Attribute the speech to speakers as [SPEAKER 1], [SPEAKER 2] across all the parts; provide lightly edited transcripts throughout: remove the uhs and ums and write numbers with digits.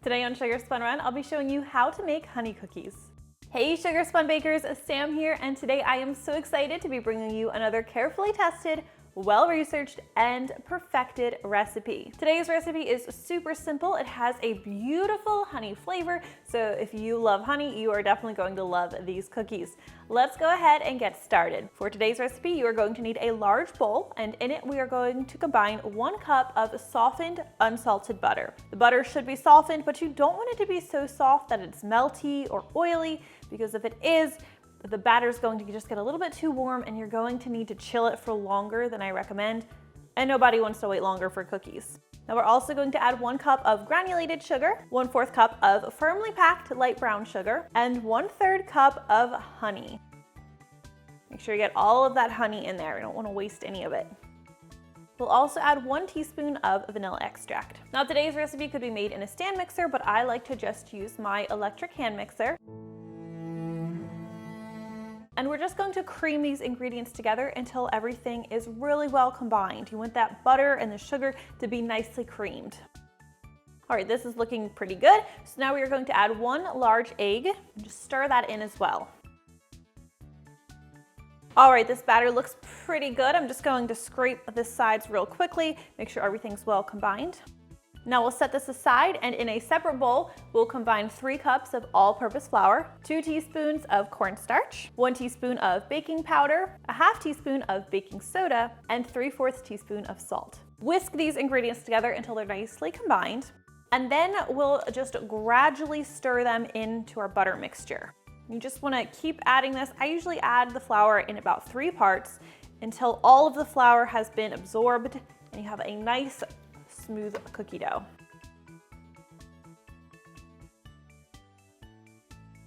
[SPEAKER 1] Today on Sugar Spun Run, I'll be showing you how to make honey cookies. Hey Sugar Spun Bakers, Sam here, and today I am so excited to be bringing you another carefully tested, well-researched, and perfected recipe. Today's recipe is super simple. It has a beautiful honey flavor, so if you love honey, you are definitely going to love these cookies. Let's go ahead and get started. For today's recipe, you are going to need a large bowl, and in it we are going to combine 1 cup of softened, unsalted butter. The butter should be softened, but you don't want it to be so soft that it's melty or oily, because if it is, the batter is going to just get a little bit too warm and you're going to need to chill it for longer than I recommend, and nobody wants to wait longer for cookies. Now we're also going to add 1 cup of granulated sugar, 1/4 cup of firmly packed light brown sugar, and 1/3 cup of honey. Make sure you get all of that honey in there. You don't want to waste any of it. We'll also add 1 teaspoon of vanilla extract. Now today's recipe could be made in a stand mixer, but I like to just use my electric hand mixer. And we're just going to cream these ingredients together until everything is really well combined. You want that butter and the sugar to be nicely creamed. All right, this is looking pretty good. So now we are going to add 1 large egg and just stir that in as well. All right, this batter looks pretty good. I'm just going to scrape the sides real quickly, make sure everything's well combined. Now we'll set this aside, and in a separate bowl, we'll combine 3 cups of all-purpose flour, 2 teaspoons of cornstarch, 1 teaspoon of baking powder, a 1/2 teaspoon of baking soda, and 3/4 teaspoon of salt. Whisk these ingredients together until they're nicely combined, and then we'll just gradually stir them into our butter mixture. You just want to keep adding this. I usually add the flour in about 3 parts until all of the flour has been absorbed and you have a nice smooth cookie dough.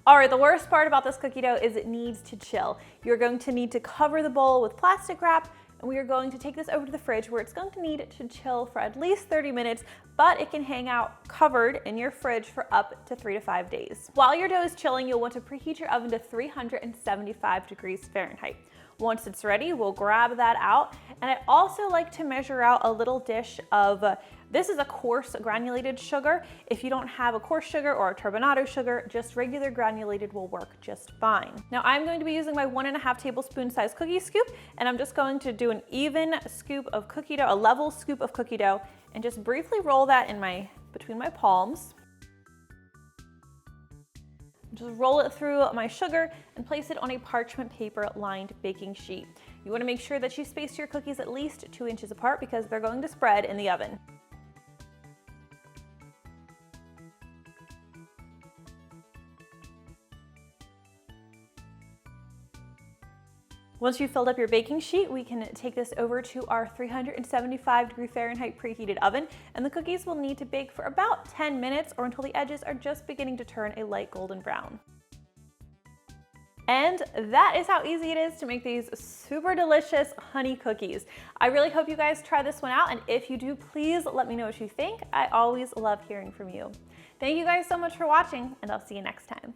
[SPEAKER 1] All right, the worst part about this cookie dough is it needs to chill. You're going to need to cover the bowl with plastic wrap, and we are going to take this over to the fridge where it's going to need to chill for at least 30 minutes, but it can hang out covered in your fridge for up to 3 to 5 days. While your dough is chilling, you'll want to preheat your oven to 375 degrees Fahrenheit. Once it's ready, we'll grab that out. And I also like to measure out a little dish of, this is a coarse granulated sugar. If you don't have a coarse sugar or a turbinado sugar, just regular granulated will work just fine. Now I'm going to be using my 1.5 tablespoon size cookie scoop, and I'm just going to do an even scoop of cookie dough, a level scoop of cookie dough, and just briefly roll that in between my palms. Just roll it through my sugar and place it on a parchment paper lined baking sheet. You want to make sure that you space your cookies at least 2 inches apart because they're going to spread in the oven. Once you've filled up your baking sheet, we can take this over to our 375 degree Fahrenheit preheated oven, and the cookies will need to bake for about 10 minutes or until the edges are just beginning to turn a light golden brown. And that is how easy it is to make these super delicious honey cookies. I really hope you guys try this one out, and if you do, please let me know what you think. I always love hearing from you. Thank you guys so much for watching, and I'll see you next time.